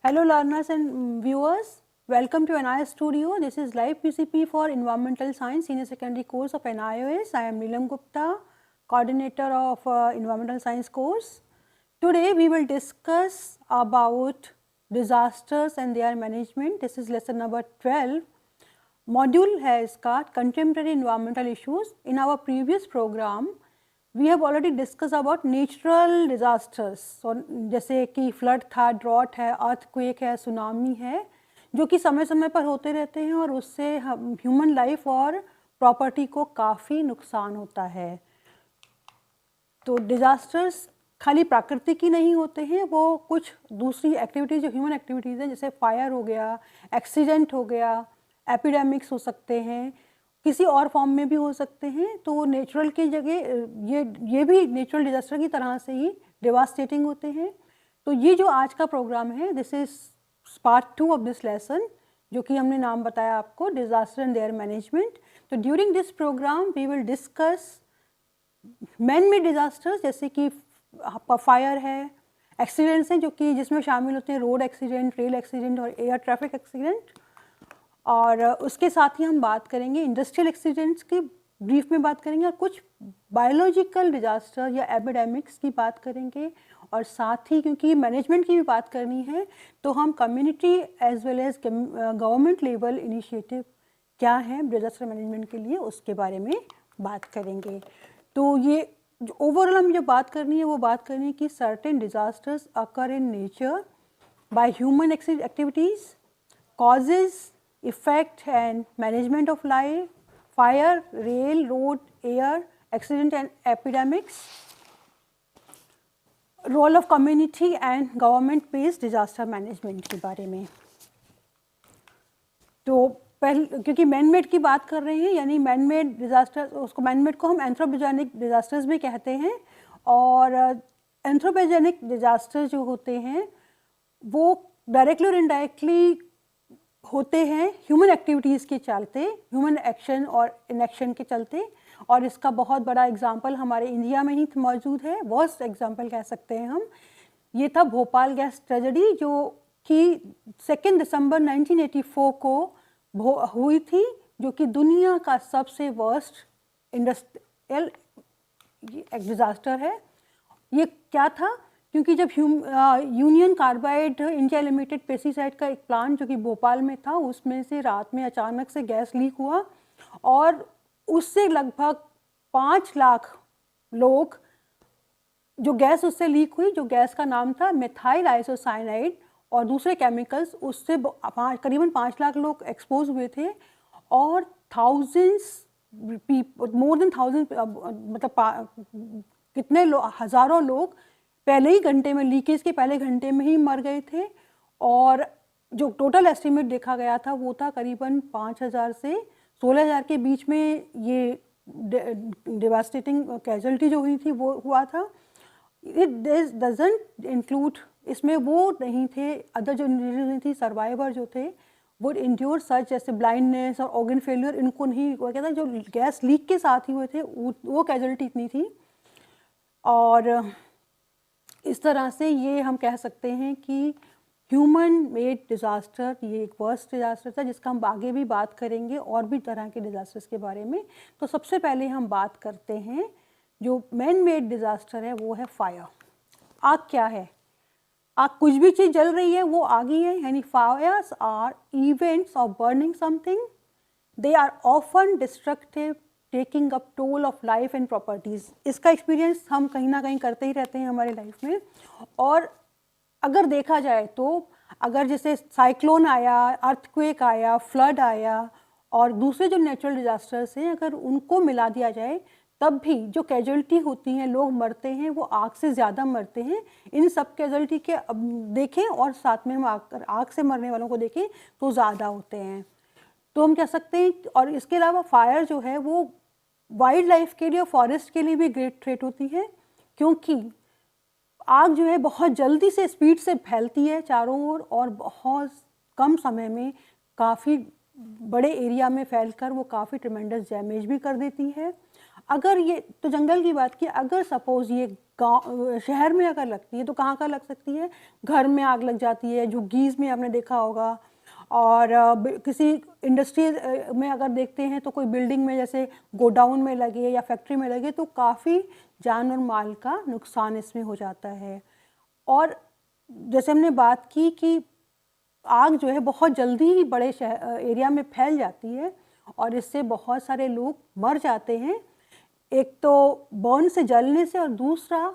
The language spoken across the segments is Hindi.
Hello learners and viewers, welcome to NIOS Studio. This is live PCP for Environmental Science Senior Secondary course of NIOS. I am Neelam Gupta, coordinator of Environmental Science course. Today we will discuss about disasters and their management. This is lesson number 12. Module है इसका contemporary environmental issues. In our previous program we have already discussed about natural disasters. So, जैसे कि फ्लड था, ड्रॉट है, अर्थक्वेक है, सुनामी है, जो कि समय समय पर होते रहते हैं और उससे ह्यूमन लाइफ और प्रॉपर्टी को काफ़ी नुकसान होता है. तो डिज़ास्टर्स खाली प्राकृतिक ही नहीं होते हैं, वो कुछ दूसरी एक्टिविटीज़ जो ह्यूमन एक्टिविटीज़ हैं, जैसे फायर हो गया, एक्सीडेंट हो गया, एपिडेमिक्स हो सकते हैं, किसी और फॉर्म में भी हो सकते हैं. तो नेचुरल की जगह ये भी नेचुरल डिजास्टर की तरह से ही डिवास्टेटिंग होते हैं. तो ये जो आज का प्रोग्राम है, this is part 2 of this lesson, जो कि हमने नाम बताया आपको डिजास्टर एंड देयर मैनेजमेंट. तो during this programme we will discuss man made disasters, जैसे कि फायर है, एक्सीडेंट्स हैं जो कि जिसमें शामिल होते हैं रोड एक्सीडेंट, रेल एक्सीडेंट और एयर ट्रैफिक एक्सीडेंट. और उसके साथ ही हम बात करेंगे इंडस्ट्रियल एक्सीडेंट्स की ब्रीफ में बात करेंगे, और कुछ बायोलॉजिकल डिजास्टर या एपिडेमिक्स की बात करेंगे. और साथ ही क्योंकि मैनेजमेंट की भी बात करनी है, तो हम community as well as government level initiative क्या है डिजास्टर मैनेजमेंट के लिए, उसके बारे में बात करेंगे. तो ये ओवरऑल हम जो बात करनी है वो बात करनी है कि certain disasters occur in nature by human activities, causes, effect and management of life, fire, rail, road, air, accident and epidemics, role of community and government based disaster management के बारे में. तो क्योंकि मैन मेड की बात कर रहे हैं, यानी मैन मेड डिजास्टर, उसको मैन मेड को हम एंथ्रोपोजेनिक डिजास्टर्स भी कहते हैं. और एंथ्रोपोजेनिक डिजास्टर जो होते हैं वो डायरेक्टली और इनडायरेक्टली होते हैं ह्यूमन एक्टिविटीज़ के चलते, ह्यूमन एक्शन और इनएक्शन के चलते. और इसका बहुत बड़ा एग्जांपल हमारे इंडिया में ही मौजूद है, वर्स्ट एग्जांपल कह सकते हैं हम. ये था भोपाल गैस ट्रेजेडी, जो कि 2 दिसंबर 1984 को हुई थी, जो कि दुनिया का सबसे वर्स्ट इंडस्ट्रियल डिज़ास्टर है. ये क्या था? क्योंकि जब union carbide India limited pesticide का एक प्लांट जो कि भोपाल में था, उसमें से रात में अचानक से गैस लीक हुआ और उससे लगभग 5 लाख लोग, जो गैस उससे लीक हुई, जो गैस का नाम था मेथाइल आइसोसाइनाइड और दूसरे केमिकल्स, उससे करीबन 5 लाख लोग एक्सपोज हुए थे. और मोर देन 1000 मतलब कितने हज़ारों लोग पहले ही घंटे में, लीकेज के पहले घंटे में ही मर गए थे. और जो टोटल एस्टिमेट देखा गया था वो था करीबन 5000 से 16000 के बीच में. ये डिवास्टेटिंग कैजुअलिटी जो हुई थी वो हुआ था. इट डजंट इंक्लूड, इसमें वो नहीं थे अदर जो इंडिविजुअल थी, सर्वाइवर जो थे वो इंड्योर सच जैसे ब्लाइंडनेस और ऑर्गन फेलियर, इनको नहीं हुआ. कहता जो गैस लीक के साथ ही हुए थे वो कैजुअलिटी इतनी थी. और इस तरह से ये हम कह सकते हैं कि ह्यूमन मेड डिज़ास्टर ये एक वर्स्ट डिज़ास्टर था, जिसका हम आगे भी बात करेंगे और भी तरह के डिज़ास्टर्स के बारे में. तो सबसे पहले हम बात करते हैं जो मैन मेड डिज़ास्टर है, वो है फायर. आग क्या है? आग कुछ भी चीज़ जल रही है वो आग ही है. यानी fires are events of burning something, they are often destructive, taking up toll of life and properties. इसका एक्सपीरियंस हम कहीं ना कहीं करते ही रहते हैं हमारे लाइफ में. और अगर देखा जाए तो अगर जैसे साइक्लोन आया, अर्थक्वेक आया, फ्लड आया और दूसरे जो नेचुरल डिजास्टर्स हैं, अगर उनको मिला दिया जाए तब भी जो कैजुअलिटी होती हैं, लोग मरते हैं, वो आग से ज़्यादा मरते हैं. इन सब कैजुअलिटी के अब देखें और साथ में हम आग से मरने वालों को देखें तो ज़्यादा होते हैं. तो हम कह सकते हैं. और इसके अलावा फायर जो है वो वाइल्ड लाइफ के लिए और फॉरेस्ट के लिए भी ग्रेट थ्रेट होती है, क्योंकि आग जो है बहुत जल्दी से स्पीड से फैलती है चारों ओर और बहुत कम समय में काफ़ी बड़े एरिया में फैलकर वो काफ़ी ट्रिमेंडस डैमेज भी कर देती है. अगर ये तो जंगल की बात की, अगर सपोज ये गांव शहर में अगर लगती है तो कहाँ कहाँ लग सकती है, घर में आग लग जाती है, झुग्गीज़ में आपने देखा होगा, और किसी इंडस्ट्री में अगर देखते हैं तो कोई बिल्डिंग में जैसे गोडाउन में लगे या फैक्ट्री में लगे तो काफ़ी जान और माल का नुकसान इसमें हो जाता है। और जैसे हमने बात की कि आग जो है बहुत जल्दी ही बड़े एरिया में फैल जाती है और इससे बहुत सारे लोग मर जाते हैं। एक तो बर्न से, जलने से, और दूसरा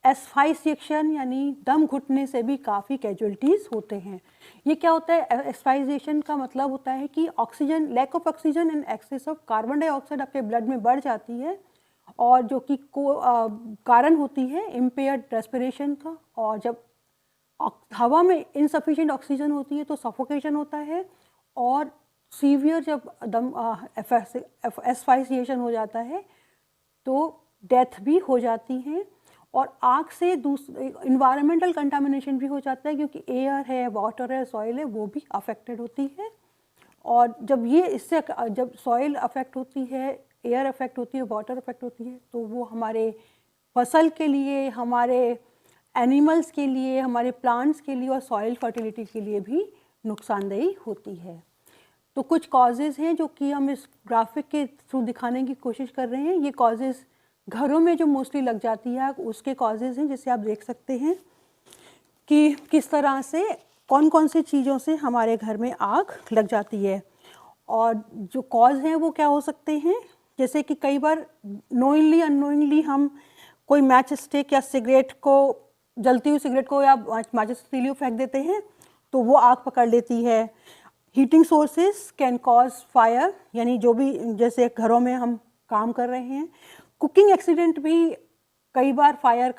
एस्फाइसिएशन यानी दम घुटने से भी काफ़ी कैजुअल्टीज़ होते हैं। ये क्या होता है, एस्फाइसिएशन का मतलब होता है कि oxygen, lack of oxygen and excess of carbon dioxide आपके ब्लड में बढ़ जाती है, और जो कि कारण होती है इम्पेयर्ड रेस्पिरेशन का। और जब हवा में इनसफिशिएंट ऑक्सीजन होती है तो सफोकेशन होता है, और सीवियर जब दम एस्फाइसिएशन हो जाता है तो डेथ भी हो जाती है। और आग से दूसरे इन्वायरमेंटल कंटामिनेशन भी हो जाता है, क्योंकि एयर है, वाटर है, सॉइल है, वो भी अफेक्टेड होती है। और जब ये इससे जब सॉइल अफेक्ट होती है, एयर अफेक्ट होती है, वाटर अफेक्ट होती है, तो वो हमारे फसल के लिए, हमारे एनिमल्स के लिए, हमारे प्लांट्स के लिए और सॉइल फर्टिलिटी के लिए भी नुकसानदेही होती है। तो कुछ कॉजेज़ हैं जो कि हम इस ग्राफिक के थ्रू दिखाने की कोशिश कर रहे हैं। ये कॉजेज़ घरों में जो मोस्टली लग जाती है उसके कॉजेज़ हैं, जिससे आप देख सकते हैं कि किस तरह से कौन कौन सी चीज़ों से हमारे घर में आग लग जाती है। और जो कॉज हैं वो क्या हो सकते हैं, जैसे कि कई बार नोइंगली अननोइंगली हम कोई मैच स्टिक या सिगरेट को, जलती हुई सिगरेट को या माचिस तीली फेंक देते हैं तो वो आग पकड़ लेती है। Heating sources can cause fire, यानी जो भी जैसे घरों में हम काम कर रहे हैं। कुकिंग एक्सीडेंट भी कई बार फायर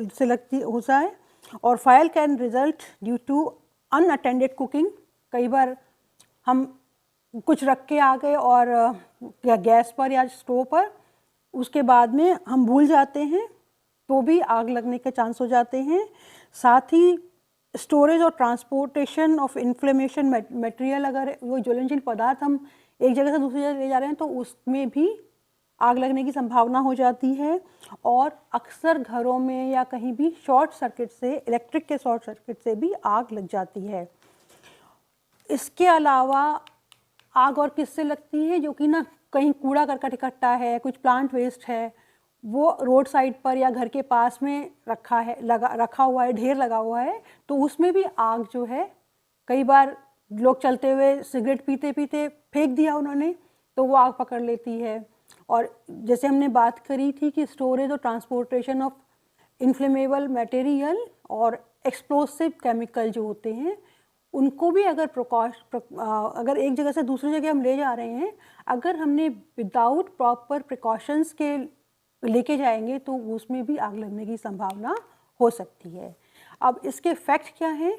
से लगती होता है, और fire can result due to unattended cooking. कई बार हम कुछ रख के आ गए और या गैस पर या स्टोव पर, उसके बाद में हम भूल जाते हैं तो भी आग लगने के चांस हो जाते हैं। साथ ही स्टोरेज और ट्रांसपोर्टेशन ऑफ इन्फ्लेमेशन मटेरियल, अगर वो ज्वलनशील पदार्थ हम एक जगह से दूसरी जगह ले जा रहे हैं तो उसमें भी आग लगने की संभावना हो जाती है। और अक्सर घरों में या कहीं भी शॉर्ट सर्किट से, इलेक्ट्रिक के शॉर्ट सर्किट से भी आग लग जाती है। इसके अलावा आग और किससे लगती है, जो कि ना कहीं कूड़ा करकट इकट्ठा है, कुछ प्लांट वेस्ट है, वो रोड साइड पर या घर के पास में रखा हुआ है, ढेर लगा हुआ है, तो उसमें भी आग जो है, कई बार लोग चलते हुए सिगरेट पीते पीते फेंक दिया उन्होंने तो वो आग पकड़ लेती है। और जैसे हमने बात करी थी कि स्टोरेज और ट्रांसपोर्टेशन ऑफ इन्फ्लेमेबल मटेरियल और एक्सप्लोसिव केमिकल जो होते हैं, उनको भी अगर अगर एक जगह से दूसरी जगह हम ले जा रहे हैं, अगर हमने विदाउट प्रॉपर प्रिकॉशंस के लेके जाएंगे तो उसमें भी आग लगने की संभावना हो सकती है। अब इसके फैक्ट क्या हैं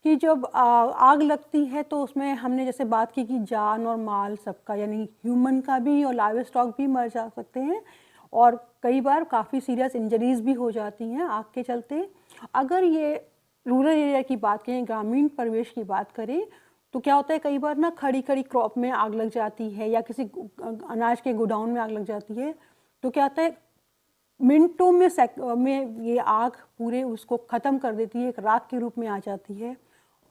कि जब आग लगती है तो उसमें हमने जैसे बात की कि जान और माल सबका, यानी ह्यूमन का भी और लाइव स्टॉक भी मर जा सकते हैं, और कई बार काफ़ी सीरियस इंजरीज भी हो जाती हैं आग के चलते। अगर ये रूरल एरिया की बात करें, ग्रामीण परिवेश की बात करें, तो क्या होता है, कई बार ना खड़ी खड़ी क्रॉप में आग लग जाती है या किसी अनाज के गोडाउन में आग लग जाती है, तो क्या होता है, मिनटों में ये आग पूरे उसको ख़त्म कर देती है, एक राख के रूप में आ जाती है,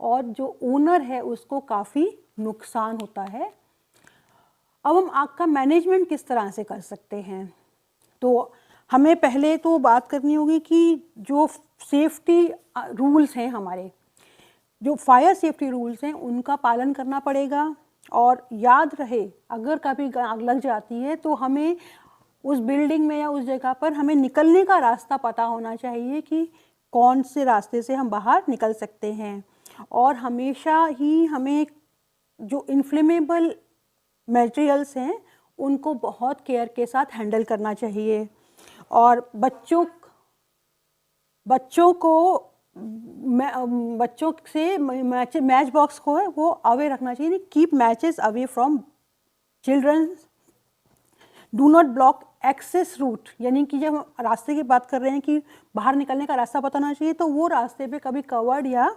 और जो ओनर है उसको काफ़ी नुकसान होता है। अब हम आग का मैनेजमेंट किस तरह से कर सकते हैं, तो हमें पहले तो बात करनी होगी कि जो सेफ्टी रूल्स हैं हमारे, जो फायर सेफ्टी रूल्स हैं, उनका पालन करना पड़ेगा। और याद रहे, अगर कभी आग लग जाती है तो हमें उस बिल्डिंग में या उस जगह पर हमें निकलने का रास्ता पता होना चाहिए कि कौन से रास्ते से हम बाहर निकल सकते हैं। और हमेशा ही हमें जो इन्फ्लेमेबल मटेरियल्स हैं उनको बहुत केयर के साथ हैंडल करना चाहिए। और बच्चों से मैच बॉक्स को है वो अवे रखना चाहिए। Keep matches away from children, do not block access route, यानी कि जब हम रास्ते की बात कर रहे हैं कि बाहर निकलने का रास्ता पता होना चाहिए, तो वो रास्ते पे कभी कवर्ड या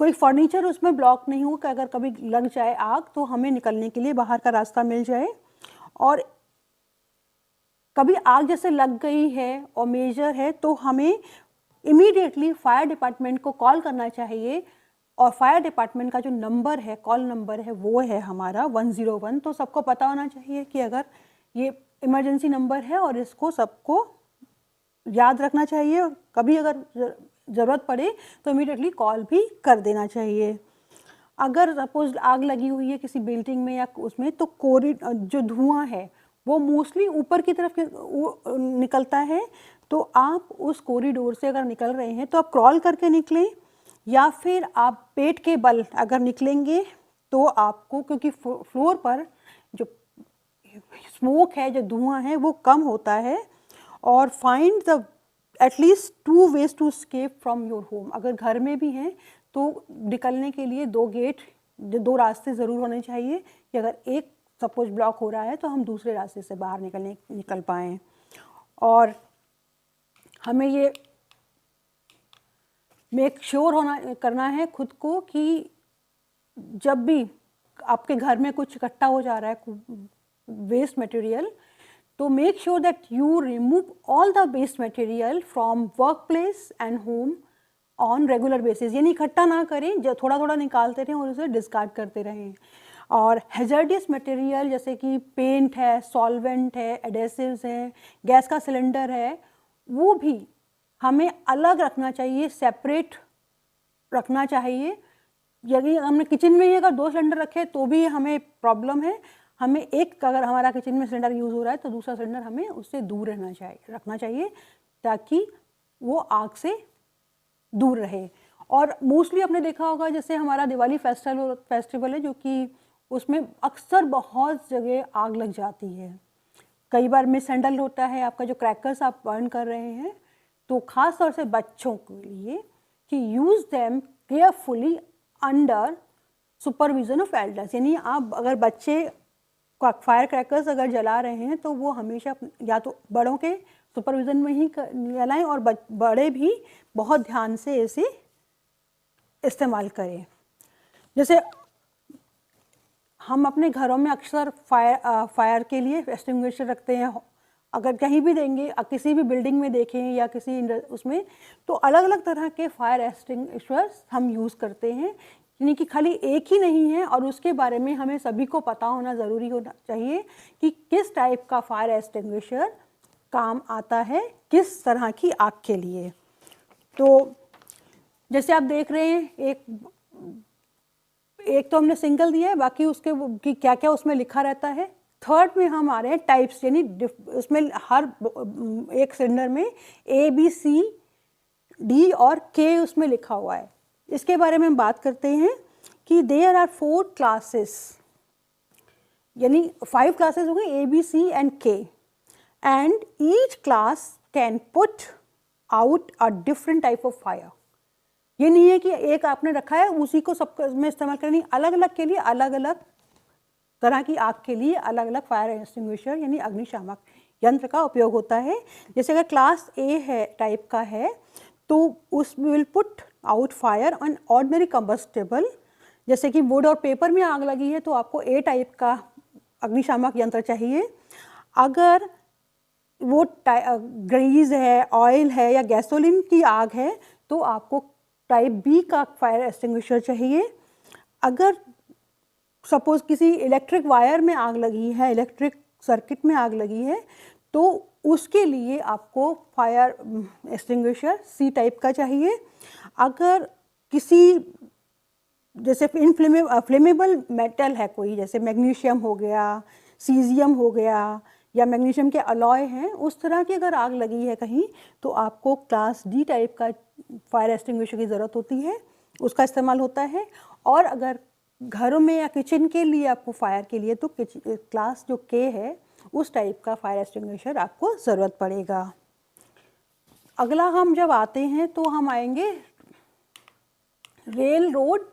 कोई फर्नीचर उसमें ब्लॉक नहीं हो कि अगर कभी लग जाए आग तो हमें निकलने के लिए बाहर का रास्ता मिल जाए। और कभी आग जैसे लग गई है और मेजर है तो हमें इमीडिएटली फायर डिपार्टमेंट को कॉल करना चाहिए, और फायर डिपार्टमेंट का जो नंबर है, कॉल नंबर है, वो है हमारा 101। तो सबको पता होना चाहिए कि अगर ये इमरजेंसी नंबर है और इसको सबको याद रखना चाहिए, और कभी अगर ज़रूरत पड़े तो इमीडिएटली कॉल भी कर देना चाहिए। अगर सपोज आग लगी हुई है किसी बिल्डिंग में या उसमें, तो जो धुआं है वो मोस्टली ऊपर की तरफ निकलता है, तो आप उस कॉरिडोर से अगर निकल रहे हैं तो आप क्रॉल करके निकलें, या फिर आप पेट के बल अगर निकलेंगे तो आपको, क्योंकि फ्लोर पर जो स्मोक है, जो धुआं है, वो कम होता है। और find the at least 2 ways to escape from your home. अगर घर में भी हैं तो निकलने के लिए 2 गेट, 2 रास्ते ज़रूर होने चाहिए, कि अगर एक सपोज ब्लॉक हो रहा है तो हम दूसरे रास्ते से बाहर निकल पाएँ। और हमें ये मेक श्योर करना है खुद को कि जब भी आपके घर में कुछ इकट्ठा हो जा रहा है वेस्ट मटेरियल, तो make sure that you remove all the waste material from work place and home on regular basis. यानी इकट्ठा ना करें, जो थोड़ा थोड़ा निकालते रहें और उसे डिस्कार्ड करते रहें। और हैजर्डियस मटेरियल जैसे कि पेंट है, सॉल्वेंट है, एडेसिव्स हैं, गैस का सिलेंडर है, वो भी हमें अलग रखना चाहिए, सेपरेट रखना चाहिए। यदि हमने किचन में ही अगर 2 सिलेंडर रखे तो भी हमें प्रॉब्लम है। हमें एक, अगर हमारा किचन में सिलेंडर यूज़ हो रहा है तो दूसरा सिलेंडर हमें उससे दूर रखना चाहिए, ताकि वो आग से दूर रहे। और मोस्टली आपने देखा होगा, जैसे हमारा दिवाली फेस्टिवल है, जो कि उसमें अक्सर बहुत जगह आग लग जाती है। कई बार मिसहैंडल होता है आपका जो क्रैकर्स आप बर्न कर रहे हैं। तो ख़ास तौर से बच्चों के लिए कि use them carefully under supervision of elders. यानी आप अगर बच्चे फायर क्रैकर्स अगर जला रहे हैं तो वो हमेशा या तो बड़ों के सुपरविज़न में ही जलाएं, और बड़े भी बहुत ध्यान से इसे इस्तेमाल करें। जैसे हम अपने घरों में अक्सर फायर के लिए एक्सटिंग्विशर रखते हैं। अगर कहीं भी देंगे, किसी भी बिल्डिंग में देखें या किसी उसमें, तो अलग अलग तरह के फायर एक्सटिंग्विशर्स हम यूज़ करते हैं। यानी कि खाली एक ही नहीं है, और उसके बारे में हमें सभी को पता होना ज़रूरी होना चाहिए कि किस टाइप का फायर एक्सटिंग्विशर काम आता है किस तरह की आग के लिए। तो जैसे आप देख रहे हैं, एक तो हमने सिंगल दिया है, बाकी उसके कि क्या क्या उसमें लिखा रहता है। थर्ड में हम आ रहे हैं टाइप्स, यानी उसमें हर एक सिलेंडर में A, B, C, D और K उसमें लिखा हुआ है। इसके बारे में हम बात करते हैं कि देयर आर 4 क्लासेस, यानी 5 क्लासेस हो गए A, B, C and K, and each class can put out a different type of fire. ये नहीं है कि एक आपने रखा है उसी को सब में इस्तेमाल करनी, अलग अलग के लिए अलग अलग तरह की आग के लिए अलग अलग फायर एक्सटिंग्विशर यानी अग्निशामक यंत्र का उपयोग होता है। जैसे अगर क्लास A है टाइप का है तो उसमें will put out fire on ordinary combustible. जैसे कि वुड और पेपर में आग लगी है तो आपको A टाइप का अग्निशामक यंत्र चाहिए। अगर वो ग्रीस है, ऑयल है या गैसोलीन की आग है तो आपको टाइप B का फायर एक्सटिंग्विशर चाहिए। अगर सपोज किसी इलेक्ट्रिक वायर में आग लगी है, इलेक्ट्रिक सर्किट में आग लगी है, तो उसके लिए आपको फायर एक्सटिंग्विशर C टाइप का चाहिए। अगर किसी जैसे फ्लेमेबल मेटल है कोई, जैसे मैग्नीशियम हो गया, सीजियम हो गया या मैग्नीशियम के अलॉय हैं, उस तरह की अगर आग लगी है कहीं तो आपको क्लास D टाइप का फायर एक्सटिंग्विशर की ज़रूरत होती है, उसका इस्तेमाल होता है। और अगर घरों में या किचन के लिए आपको फायर के लिए तो क्लास जो K है उस टाइप का फायर एक्सटिंग्विशर आपको ज़रूरत पड़ेगा। अगला हम जब आते हैं तो हम आएंगे रेल रोड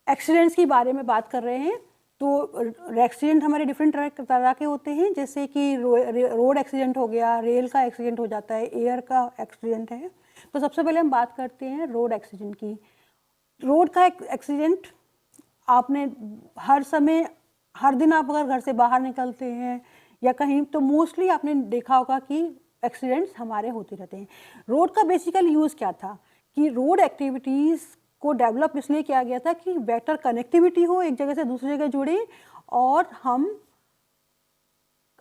एक्सीडेंट्स के बारे में बात कर रहे हैं। तो एक्सीडेंट हमारे डिफरेंट तरह के होते हैं, जैसे कि रोड एक्सीडेंट हो गया, रेल का एक्सीडेंट हो जाता है, एयर का एक्सीडेंट है। तो सबसे पहले हम बात करते हैं रोड एक्सीडेंट की। रोड का एक्सीडेंट आपने हर समय, हर दिन आप अगर घर से बाहर निकलते हैं या कहीं, तो मोस्टली आपने देखा होगा कि एक्सीडेंट्स हमारे होते रहते हैं। रोड का बेसिकली यूज़ क्या था कि रोड एक्टिविटीज़ को डेवलप इसलिए किया गया था कि बेटर कनेक्टिविटी हो, एक जगह से दूसरी जगह जुड़े और हम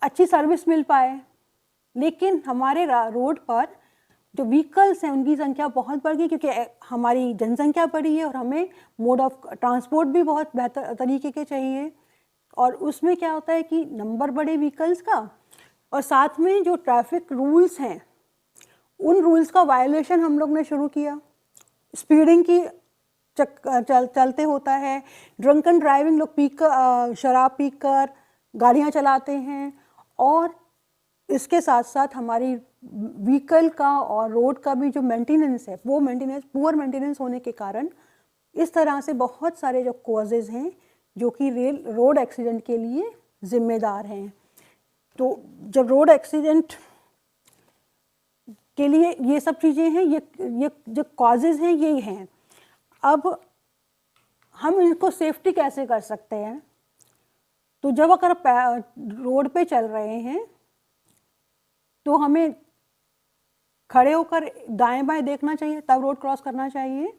अच्छी सर्विस मिल पाए। लेकिन हमारे रोड पर जो व्हीकल्स हैं उनकी संख्या बहुत बढ़ गई, क्योंकि हमारी जनसंख्या बढ़ी है और हमें मोड ऑफ ट्रांसपोर्ट भी बहुत बेहतर तरीके के चाहिए। और उसमें क्या होता है कि नंबर बढ़े व्हीकल्स का, और साथ में जो ट्रैफिक रूल्स हैं उन रूल्स का वायलेशन हम लोग ने शुरू किया। स्पीडिंग की चलते होता है, ड्रंकन ड्राइविंग, लोग शराब पीकर गाड़ियाँ चलाते हैं, और इसके साथ साथ हमारी व्हीकल का और रोड का भी जो मेंटेनेंस है, वो पुअर मेंटेनेंस होने के कारण इस तरह से बहुत सारे जो कॉजेज़ हैं जो कि रोड एक्सीडेंट के लिए ज़िम्मेदार हैं। तो जब रोड एक्सीडेंट के लिए ये सब चीज़ें हैं, ये जो कॉजेज़ हैं ये हैं। अब हम इनको सेफ्टी कैसे कर सकते हैं? तो जब अगर रोड पे चल रहे हैं तो हमें खड़े होकर दाएं बाएं देखना चाहिए, तब रोड क्रॉस करना चाहिए।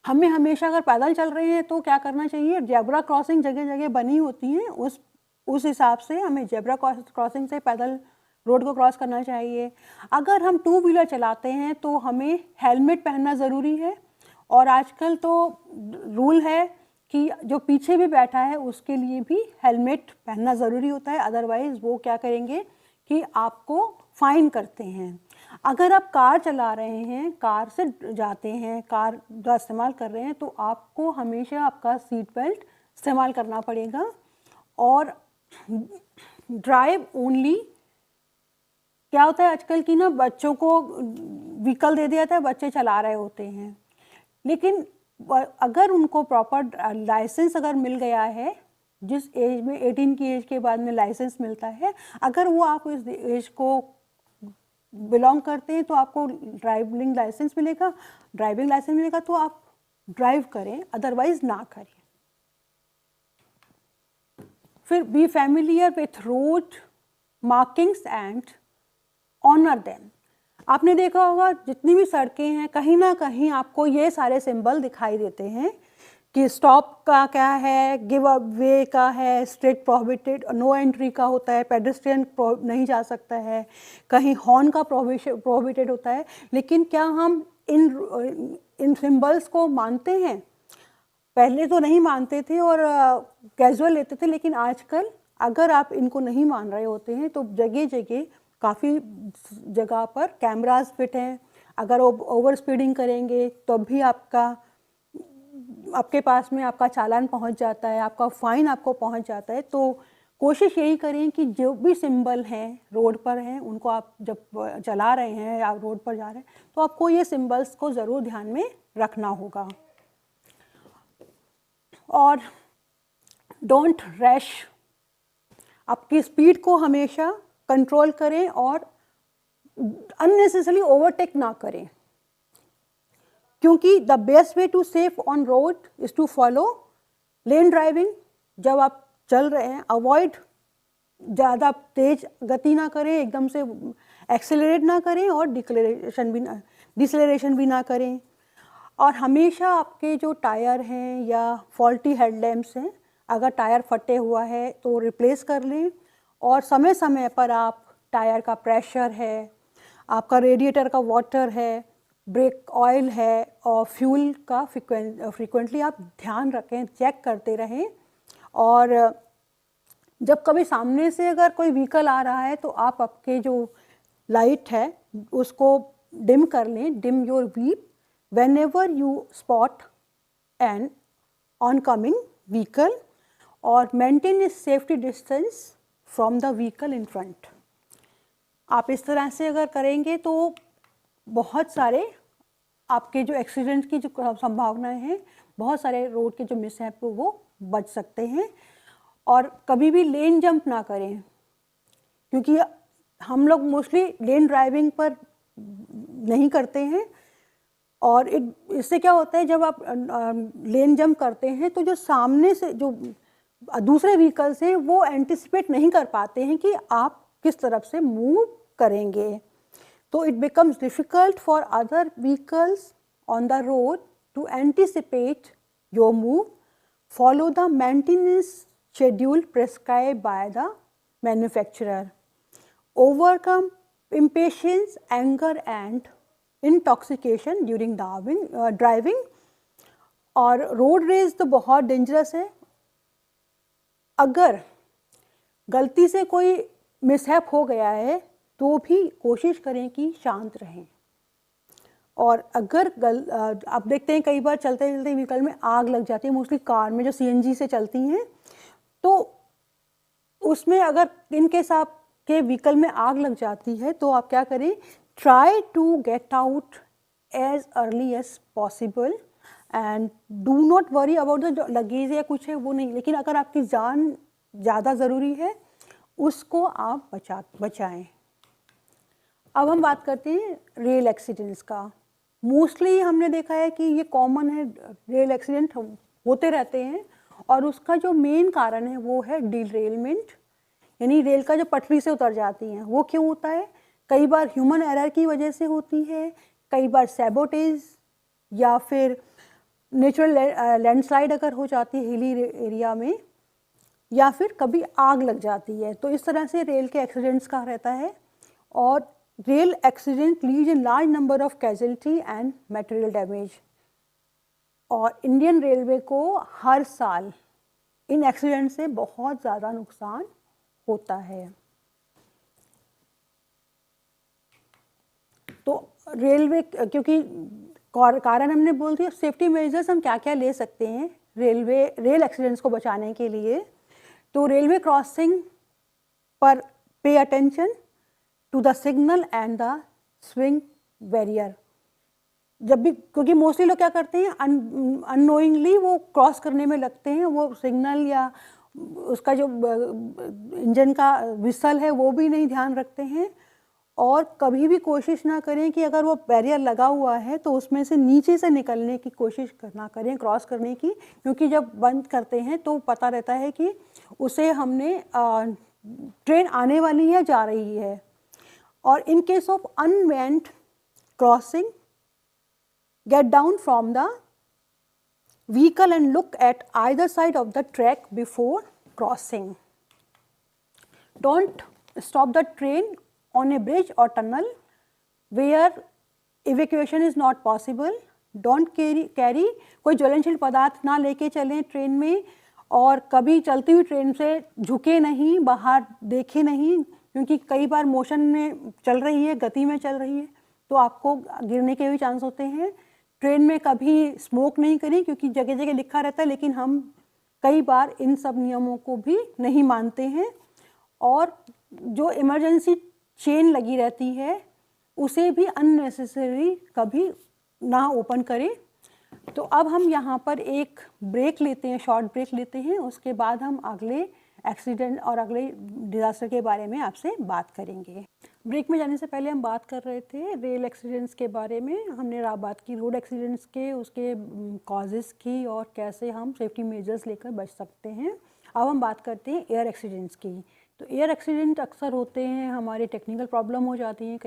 हमें हमेशा अगर पैदल चल रहे हैं तो क्या करना चाहिए, जेब्रा क्रॉसिंग जगह जगह बनी होती हैं, उस हिसाब से हमें जेब्रा क्रॉसिंग से पैदल रोड को क्रॉस करना चाहिए। अगर हम टू व्हीलर चलाते हैं तो हमें हेलमेट पहनना ज़रूरी है, और आजकल तो रूल है कि जो पीछे भी बैठा है उसके लिए भी हेलमेट पहनना ज़रूरी होता है, अदरवाइज़ वो क्या करेंगे कि आपको फाइन करते हैं। अगर आप कार चला रहे हैं, कार से जाते हैं, कार का इस्तेमाल कर रहे हैं, तो आपको हमेशा आपका सीट बेल्ट इस्तेमाल करना पड़ेगा। और ड्राइव ओनली, क्या होता है आजकल की ना, बच्चों को व्हीकल दे दिया जाता है, बच्चे चला रहे होते हैं, लेकिन अगर उनको प्रॉपर लाइसेंस अगर मिल गया है, जिस एज में 18 की एज के बाद में लाइसेंस मिलता है, अगर वो आप इस एज को बिलोंग करते हैं तो आपको ड्राइविंग लाइसेंस मिलेगा, तो आप ड्राइव करें, अदरवाइज ना करें। फिर be familiar with road markings and honour them. आपने देखा होगा जितनी भी सड़कें हैं, कहीं ना कहीं आपको ये सारे सिंबल दिखाई देते हैं कि स्टॉप का क्या है, गिव अ वे का है, स्ट्रेट प्रोहिबिटेड, नो एंट्री का होता है, पेडेस्ट्रियन नहीं जा सकता है, कहीं हॉर्न का प्रोहिबिटेड होता है। लेकिन क्या हम इन सिंबल्स को मानते हैं? पहले तो नहीं मानते थे और कैजुअल लेते थे, लेकिन आजकल अगर आप इनको नहीं मान रहे होते हैं तो जगह जगह, काफ़ी जगह पर कैमरास फिट हैं। अगर ओवर स्पीडिंग करेंगे तो भी आपके पास में आपका चालान पहुंच जाता है, आपका फ़ाइन आपको पहुंच जाता है। तो कोशिश यही करें कि जो भी सिंबल हैं रोड पर हैं, उनको आप जब चला रहे हैं या रोड पर जा रहे हैं तो आपको ये सिंबल्स को ज़रूर ध्यान में रखना होगा। और डोंट रश, आपकी स्पीड को हमेशा कंट्रोल करें और अननेसेसरी ओवरटेक ना करें, क्योंकि the best way to safe on road is to follow lane driving. जब आप चल रहे हैं, अवॉइड ज़्यादा तेज गति ना करें, एकदम से एक्सेलरेट ना करें और डिसलेरेशन भी ना करें। और हमेशा आपके जो टायर हैं या फॉल्टी हेडलैम्प्स हैं, अगर टायर फटे हुआ है तो रिप्लेस कर लें, और समय समय पर आप टायर का प्रेशर है, आपका रेडिएटर का वाटर है, ब्रेक ऑयल है और फ्यूल का फ्रीक्वेंटली आप ध्यान रखें, चेक करते रहें। और जब कभी सामने से अगर कोई व्हीकल आ रहा है तो आप आपके जो लाइट है उसको डिम कर लें, dim your weep whenever you spot an oncoming vehicle, और maintain a safety distance from the vehicle in front। आप इस तरह से अगर करेंगे तो बहुत सारे आपके जो एक्सीडेंट की जो संभावनाएं हैं, बहुत सारे रोड के जो मिसहैप वो बच सकते हैं। और कभी भी लेन जंप ना करें, क्योंकि हम लोग मोस्टली लेन ड्राइविंग पर नहीं करते हैं, लेकिन लेन जंप करते हैं। लेन जंप करने से क्या होता है कि आपका जो एक्सीलेरेशन है वो कम होता है, और आप और इससे क्या होता है, जब आप लेन जंप करते हैं तो जो सामने से जो दूसरे व्हीकल्स हैं वो एंटिसिपेट नहीं कर पाते हैं कि आप किस तरफ से मूव करेंगे. तो it becomes difficult for other vehicles on the road to anticipate your move. Follow the maintenance schedule prescribed by the manufacturer. Overcome impatience, anger and intoxication during driving. और रोड रेज तो बहुत डेंजरस है. अगर गलती से कोई मिसहैप हो गया है तो भी कोशिश करें कि शांत रहें. और अगर आप देखते हैं कई बार चलते चलते व्हीकल में आग लग जाती है, मोस्टली कार में जो सीएनजी से चलती हैं, तो उसमें अगर इन केस आपके व्हीकल में आग लग जाती है तो आप क्या करें, try to get out as early as possible and do not worry about the luggage या कुछ है वो नहीं, लेकिन अगर आपकी जान ज़्यादा ज़रूरी है उसको आप बचाएं. अब हम बात करते हैं रेल एक्सीडेंट्स का. मोस्टली हमने देखा है कि ये कॉमन है, रेल एक्सीडेंट होते रहते हैं और उसका जो मेन कारण है वो है डिरेलमेंट, यानी रेल का जो पटरी से उतर जाती हैं. वो क्यों होता है? कई बार ह्यूमन एरर की वजह से होती है, कई बार सैबोटेज या फिर नेचुरल लैंडस्लाइड अगर हो जाती है हिली एरिया में, या फिर कभी आग लग जाती है. तो इस तरह से रेल के एक्सीडेंट्स का रहता है. और rail accident lead in large number of casualty and material damage. और इंडियन रेलवे को हर साल इन एक्सीडेंट से बहुत ज़्यादा नुकसान होता है. तो रेलवे, क्योंकि कारण हमने बोल दिया, सेफ्टी मेजर्स हम क्या क्या ले सकते हैं रेल एक्सीडेंट्स को बचाने के लिए. तो रेलवे क्रॉसिंग पर pay attention to the signal and the swing barrier. जब भी, क्योंकि मोस्टली लोग क्या करते हैं, अननोइंगली वो क्रॉस करने में लगते हैं, वो सिग्नल या उसका जो इंजन का विसल है वो भी नहीं ध्यान रखते हैं. और कभी भी कोशिश ना करें कि अगर वो बैरियर लगा हुआ है तो उसमें से नीचे से निकलने की कोशिश ना करें, क्रॉस करने की, क्योंकि जब बंद करते हैं तो पता रहता है कि उसे हमने ट्रेन आने वाली है, जा रही है. और in case of unmanned crossing, get down from the vehicle and look at either side of the track before crossing. Don't stop the train on a bridge or tunnel where evacuation is not possible. Don't carry कोई ज्वलनशील पदार्थ ना लेके चलें ट्रेन में. और कभी चलती हुई ट्रेन से झुके नहीं, बाहर देखे नहीं, क्योंकि कई बार मोशन में चल रही है, गति में चल रही है, तो आपको गिरने के भी चांस होते हैं. ट्रेन में कभी स्मोक नहीं करें, क्योंकि जगह जगह लिखा रहता है, लेकिन हम कई बार इन सब नियमों को भी नहीं मानते हैं. और जो इमरजेंसी चेन लगी रहती है उसे भी अननेसेसरी कभी ना ओपन करें. तो अब हम यहाँ पर एक ब्रेक लेते हैं, शॉर्ट ब्रेक लेते हैं, उसके बाद हम अगले एक्सीडेंट और अगले डिज़ास्टर के बारे में आपसे बात करेंगे. ब्रेक में जाने से पहले हम बात कर रहे थे रेल एक्सीडेंट्स के बारे में. हमने बात की रोड एक्सीडेंट्स के, उसके कॉजेज़ की और कैसे हम सेफ्टी मेजर्स लेकर बच सकते हैं. अब हम बात करते हैं एयर एक्सीडेंट्स की. तो एयर एक्सीडेंट अक्सर होते हैं, हमारी टेक्निकल प्रॉब्लम हो जाती हैं,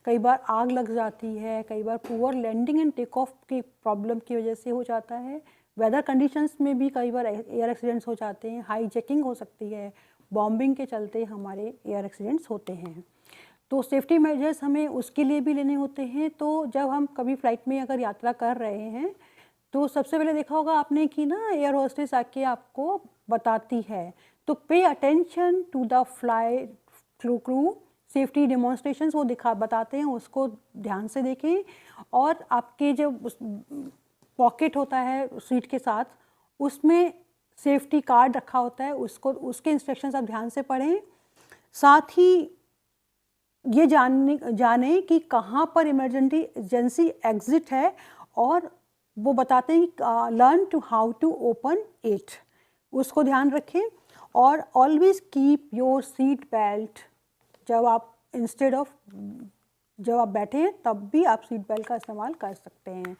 कई बार आग लग जाती है, कई बार poor landing and take off की प्रॉब्लम की वजह से हो जाता है. वेदर कंडीशंस में भी कई बार एयर एक्सीडेंट्स हो जाते हैं, हाईजैकिंग हो सकती है, बॉम्बिंग के चलते हमारे एयर एक्सीडेंट्स होते हैं. तो सेफ्टी मेजर्स हमें उसके लिए भी लेने होते हैं. तो जब हम कभी फ्लाइट में अगर यात्रा कर रहे हैं तो सबसे पहले देखा होगा आपने कि ना एयर होस्टेस आके आपको बताती है. तो pay attention to the flight crew safety demonstrations वो बताते हैं, उसको ध्यान से देखें. और आपके जो पॉकेट होता है सीट के साथ, उसमें सेफ्टी कार्ड रखा होता है, उसके इंस्ट्रक्शंस आप ध्यान से पढ़ें. साथ ही ये जाने कि कहाँ पर इमरजेंसी एग्जिट है, और वो बताते हैं learn to how to open it, उसको ध्यान रखें. और always keep your seat belt, जब आप इंस्टेड ऑफ जब आप बैठे हैं तब भी आप सीट बेल्ट का इस्तेमाल कर सकते हैं।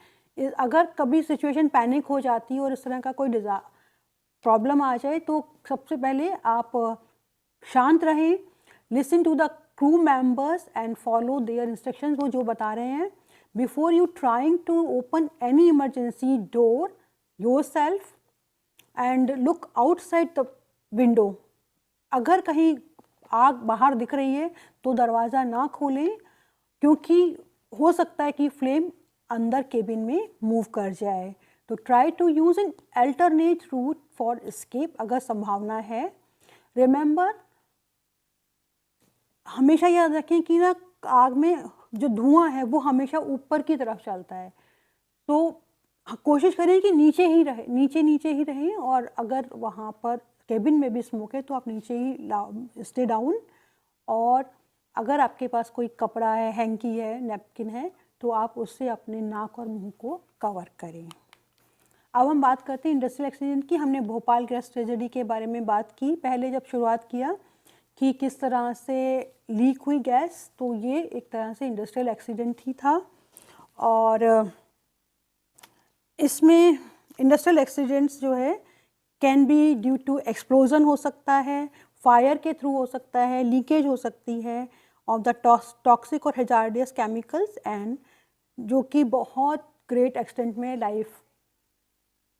अगर कभी सिचुएशन पैनिक हो जाती है और इस तरह का कोई प्रॉब्लम आ जाए तो सबसे पहले आप शांत रहें, listen to the crew members and follow their instructions, वो जो बता रहे हैं। Before you trying to open any emergency door yourself and look outside the window. अगर कहीं आग बाहर दिख रही है तो दरवाज़ा ना खोलें, क्योंकि हो सकता है कि फ्लेम अंदर केबिन में मूव कर जाए। तो try to use an alternate route for escape अगर संभावना है। रिमेंबर, हमेशा याद रखें कि ना आग में जो धुआं है वो हमेशा ऊपर की तरफ चलता है, तो कोशिश करें कि नीचे ही रहें, और अगर वहाँ पर केबिन में भी स्मोक है तो आप नीचे ही स्टे डाउन। और अगर आपके पास कोई कपड़ा है, हैंकी है, नैपकिन है, तो आप उससे अपने नाक और मुंह को कवर करें। अब हम बात करते हैं इंडस्ट्रियल एक्सीडेंट की। हमने भोपाल गैस ट्रेजेडी के बारे में बात की पहले जब शुरुआत किया कि किस तरह से लीक हुई गैस, तो ये एक तरह से इंडस्ट्रियल एक्सीडेंट ही था। और इसमें इंडस्ट्रियल एक्सीडेंट्स जो है can be due to explosion हो सकता है, फायर के थ्रू हो सकता है, लीकेज हो सकती है ऑफ द टॉक्सिक और हैजार्डियस केमिकल्स, एंड जो कि बहुत ग्रेट एक्सटेंट में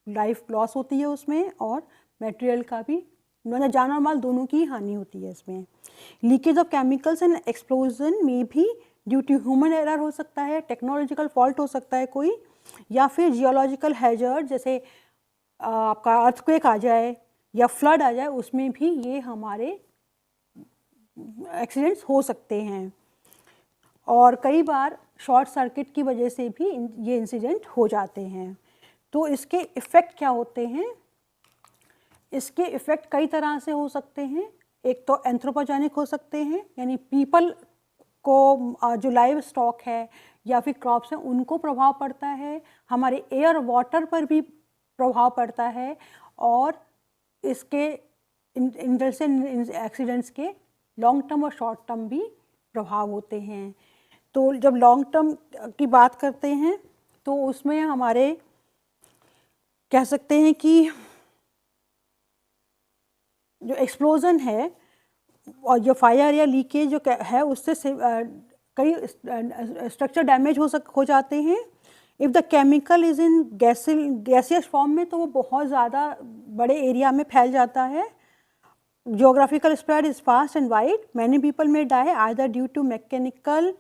लाइफ लॉस होती है उसमें, और मटेरियल का भी, जान और माल दोनों की हानि होती है इसमें। Leakage of chemicals and explosion में भी ड्यू टू ह्यूमन एरर हो सकता है, टेक्नोलॉजिकल फॉल्ट हो सकता है कोई, या फिर जियोलॉजिकल हैजर्ड जैसे आपका अर्थक्वेक आ जाए या फ्लड आ जाए, उसमें भी ये हमारे एक्सीडेंट्स हो सकते हैं। और कई बार शॉर्ट सर्किट की वजह से भी ये इंसिडेंट हो जाते हैं। तो इसके इफ़ेक्ट क्या होते हैं? इसके इफ़ेक्ट कई तरह से हो सकते हैं। एक तो एंथ्रोपोजेनिक हो सकते हैं, यानी पीपल को जो लाइव स्टॉक है या फिर क्रॉप्स हैं उनको प्रभाव पड़ता है, हमारे एयर वाटर पर भी प्रभाव पड़ता है, और इसके इंडस्ट्रियल एक्सीडेंट्स के लॉन्ग टर्म और शॉर्ट टर्म भी प्रभाव होते हैं। तो जब लॉन्ग टर्म की बात करते हैं तो उसमें हमारे कह सकते हैं कि जो एक्सप्लोजन है और जो फायर या लीकेज जो है उससे कई स्ट्रक्चर डैमेज हो जाते हैं। If the chemical is in gaseous form में तो वो बहुत ज़्यादा बड़े एरिया में फैल जाता है। Geographical spread is fast and wide, many people may die either due to mechanical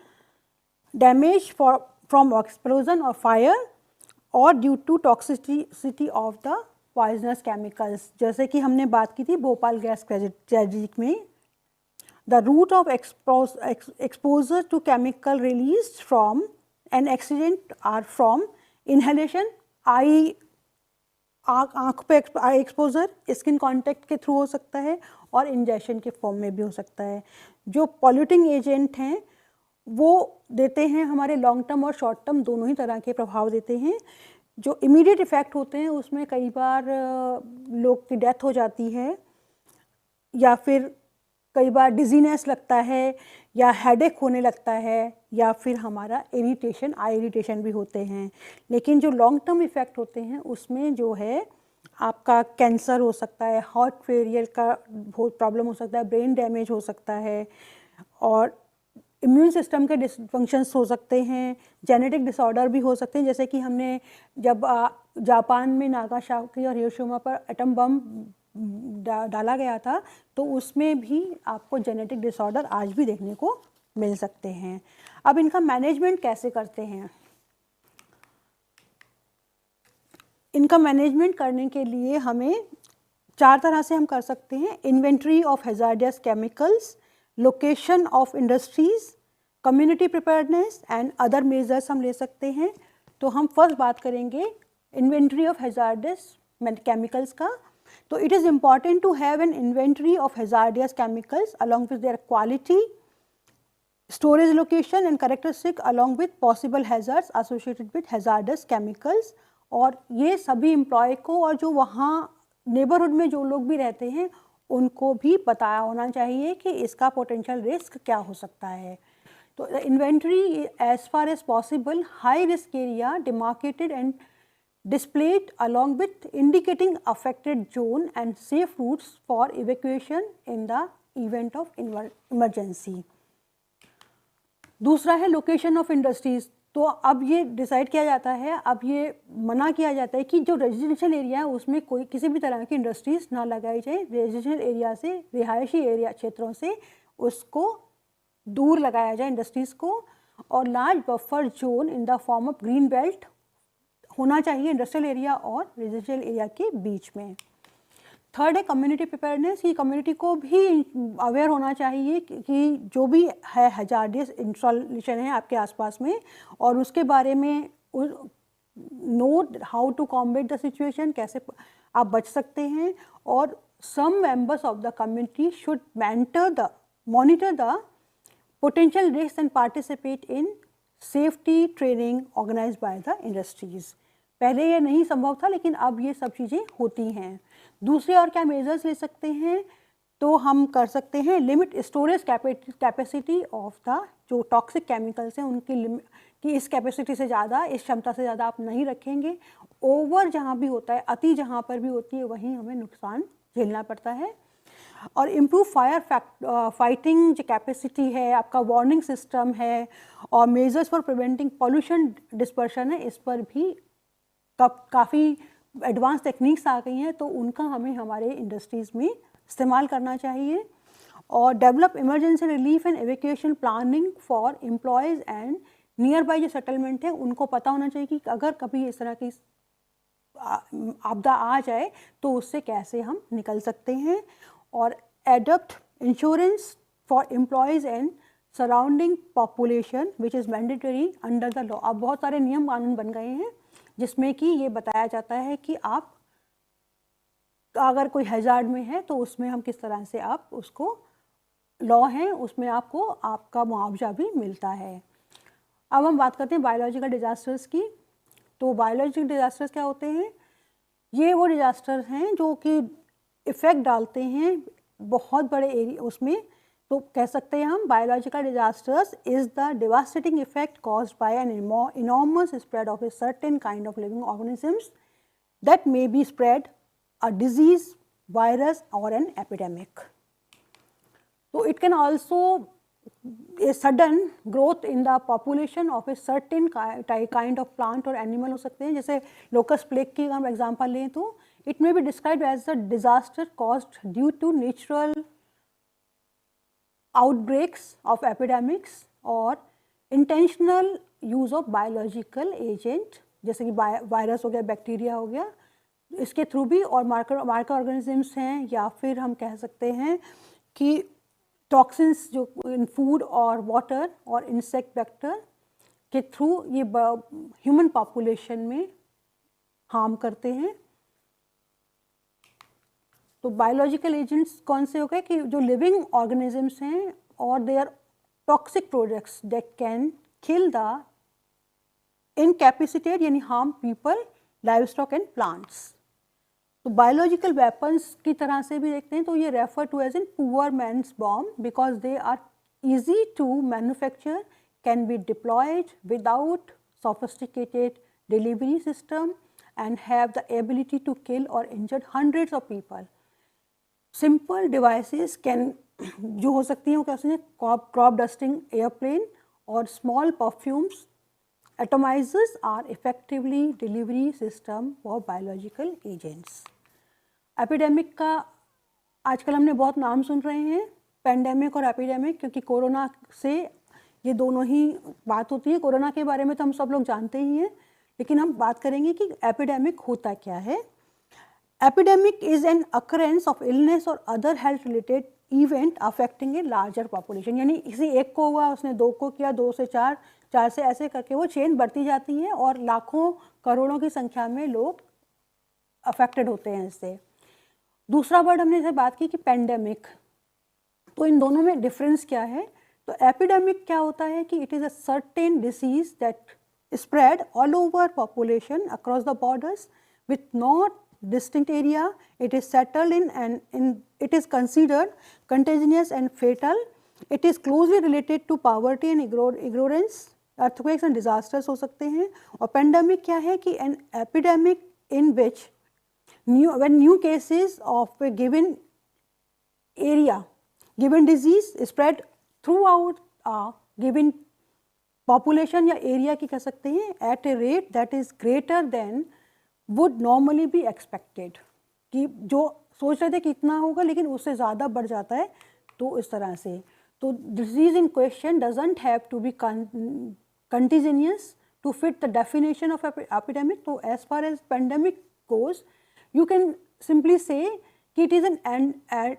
damage from explosion और फायर और due to toxicity of the poisonous chemicals. जैसे कि हमने बात की थी भोपाल गैस ट्रेजेडी में, the route of exposure to chemical released from an accident or from inhalation, आँख पे एक्सपोजर, स्किन कांटेक्ट के थ्रू हो सकता है, और इंजेक्शन के फॉर्म में भी हो सकता है। जो पॉल्यूटिंग एजेंट हैं वो देते हैं हमारे लॉन्ग टर्म और शॉर्ट टर्म दोनों ही तरह के प्रभाव देते हैं। जो इमीडिएट इफ़ेक्ट होते हैं उसमें कई बार लोग की डेथ हो जाती है, या फिर कई बार डिजीनेस लगता है, या हेडेक होने लगता है, या फिर हमारा इरिटेशन, आई इरिटेशन भी होते हैं। लेकिन जो लॉन्ग टर्म इफ़ेक्ट होते हैं उसमें जो है आपका कैंसर हो सकता है, हार्ट फेलियर का बहुत प्रॉब्लम हो सकता है, ब्रेन डैमेज हो सकता है, और इम्यून सिस्टम के डिसफंक्शंस हो सकते हैं, जेनेटिक डिसऑर्डर भी हो सकते हैं। जैसे कि हमने जब जापान में नागासाकी और हिरोशिमा पर एटम बम डाला गया था तो उसमें भी आपको जेनेटिक डिसऑर्डर आज भी देखने को मिल सकते हैं। अब इनका मैनेजमेंट कैसे करते हैं? इनका मैनेजमेंट करने के लिए हमें 4 तरह से हम कर सकते हैं। Inventory of hazardous chemicals, location of industries, community preparedness and other measures हम ले सकते हैं। तो हम फर्स्ट बात करेंगे इन्वेंट्री ऑफ हैजार्डियस केमिकल्स का। तो it is important to have an inventory of hazardous chemicals along with their quality, storage location and characteristic along with possible hazards associated with hazardous chemicals। और ये सभी एम्प्लॉय को और जो वहाँ नेबरहुड में जो लोग भी रहते हैं उनको भी बताया होना चाहिए कि इसका पोटेंशियल रिस्क क्या हो सकता है। तो inventory as far as possible high risk area demarcated and displayed along with indicating affected zone and safe routes for evacuation in the event of emergency. दूसरा है लोकेशन ऑफ इंडस्ट्रीज। तो अब ये डिसाइड किया जाता है, अब ये मना किया जाता है कि जो रेजिडेंशियल एरिया है उसमें कोई किसी भी तरह की इंडस्ट्रीज ना लगाई जाए, रेजिडेंशियल एरिया से, रिहायशी एरिया क्षेत्रों से उसको दूर लगाया जाए इंडस्ट्रीज़ को, और large buffer zone in the form of green belt होना चाहिए इंडस्ट्रियल एरिया और रेजिडेंशियल एरिया के बीच में। थर्ड है कम्युनिटी प्रिपेयरनेस। ये कम्युनिटी को भी अवेयर होना चाहिए कि जो भी है हजार्डियस इंस्टॉलेशन है आपके आसपास में, और उसके बारे में note how to combat the situation, कैसे आप बच सकते हैं। और some members of the community should monitor the potential risk and participate in safety training organized by the industries. पहले ये नहीं संभव था, लेकिन अब ये सब चीज़ें होती हैं। दूसरे और क्या मेजर्स ले सकते हैं, तो हम कर सकते हैं limit storage capacity of the जो टॉक्सिक केमिकल्स हैं उनकी कि इस कैपेसिटी से ज़्यादा, इस क्षमता से ज़्यादा आप नहीं रखेंगे। ओवर जहाँ भी होता है, अति जहाँ पर भी होती है, वहीं हमें नुकसान झेलना पड़ता है। और इम्प्रूव फायर फाइटिंग जो कैपेसिटी है, आपका वार्निंग सिस्टम है, और measures for preventing pollution dispersion है, इस पर भी काफ़ी एडवांस टेक्निक्स आ गई हैं, तो उनका हमें हमारे इंडस्ट्रीज़ में इस्तेमाल करना चाहिए। और develop emergency relief and evacuation planning for employees and nearby जो सेटलमेंट है उनको पता होना चाहिए कि अगर कभी इस तरह की आपदा आ जाए तो उससे कैसे हम निकल सकते हैं। और adapt insurance for employees and surrounding population which is mandatory under the law. अब बहुत सारे नियम कानून बन गए हैं जिसमें कि ये बताया जाता है कि आप अगर कोई हैजार्ड में है तो उसमें हम किस तरह से आप उसको लॉ है उसमें आपको आपका मुआवजा भी मिलता है। अब हम बात करते हैं बायोलॉजिकल डिजास्टर्स की। तो बायोलॉजिकल डिजास्टर्स क्या होते हैं? ये वो डिजास्टर्स हैं जो कि इफ़ेक्ट डालते हैं बहुत बड़े एरिया उसमें। तो कह सकते हैं हम biological disasters is the devastating effect caused by an enormous spread of a certain kind of living organisms that may be spread a disease, virus और एन एपिडेमिक। तो it can also a sudden growth in the population of a certain kind of plant or animal हो सकते हैं। जैसे locust plague की हम एग्जांपल लें तो it may be described as a disaster caused due to natural outbreaks of epidemics or intentional use of biological agent, जैसे कि वायरस हो गया, बैक्टीरिया हो गया, इसके थ्रू भी, और मार्कर ऑर्गेनिजम्स हैं, या फिर हम कह सकते हैं कि टॉक्सिन्स जो इन फूड और वाटर और इंसेक्ट वेक्टर के थ्रू ये ह्यूमन पॉपुलेशन में हार्म करते हैं। तो बायोलॉजिकल एजेंट्स कौन से हो गए कि जो लिविंग ऑर्गेनिजम्स हैं और they are toxic products that can kill the incapacitate यानी harm people, livestock and plants. तो बायोलॉजिकल वेपन्स की तरह से भी देखते हैं तो ये refer to as in poor man's bomb because they are easy to manufacture, can be deployed without sophisticated delivery system and have the ability to kill or injure hundreds of people. Simple devices can जो हो सकती हैं वो कैसे हैं, crop dusting airplane और small perfumes atomizers are effectively delivery system for biological agents. Epidemic का आजकल हमने बहुत नाम सुन रहे हैं, पेंडेमिक और एपिडेमिक, क्योंकि कोरोना से ये दोनों ही बात होती है। कोरोना के बारे में तो हम सब लोग जानते ही हैं, लेकिन हम बात करेंगे कि एपिडेमिक होता क्या है। Epidemic is an occurrence of illness और other health related event affecting a larger population. यानी किसी एक को हुआ, उसने दो को किया, दो से चार, चार से ऐसे करके वो चेन बढ़ती जाती है और लाखों करोड़ों की संख्या में लोग अफेक्टेड होते हैं इससे। दूसरा वर्ड हमने जैसे बात की कि पेंडेमिक, तो इन दोनों में डिफरेंस क्या है? तो एपिडेमिक क्या होता है कि it is a certain disease that spread all over population across the borders with not distinct area, it is settled in and it is considered contagious and fatal it is closely related to poverty and ignorance, earthquakes and disasters हो सकते हैं। और पेंडेमिक क्या है कि an epidemic in which when new cases of a given area, given disease spread throughout a given population या area की कह सकते हैं at a rate that is greater than would normally be expected, कि जो सोच रहे थे कि इतना होगा लेकिन उससे ज़्यादा बढ़ जाता है, तो इस तरह से। तो disease in question doesn't have to be contagious to fit the definition of epidemic. So as far as pandemic goes, you can simply say it is an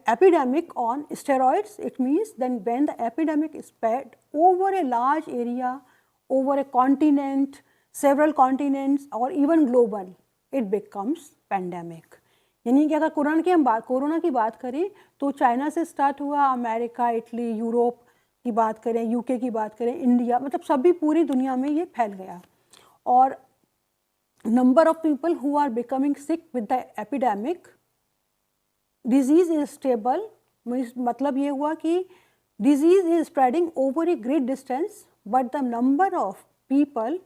epidemic on steroids. It means then when the epidemic is spread over a large area, over a continent, several continents or even global, it becomes pandemic. यानी कि अगर कोरोना की बात करें तो चाइना से स्टार्ट हुआ, अमेरिका, इटली, यूरोप की बात करें, यूके की बात करें, इंडिया, मतलब सभी पूरी दुनिया में ये फैल गया। और number of people who are becoming sick with the epidemic, disease is stable, मतलब ये हुआ कि disease is spreading over a great distance, but the number of people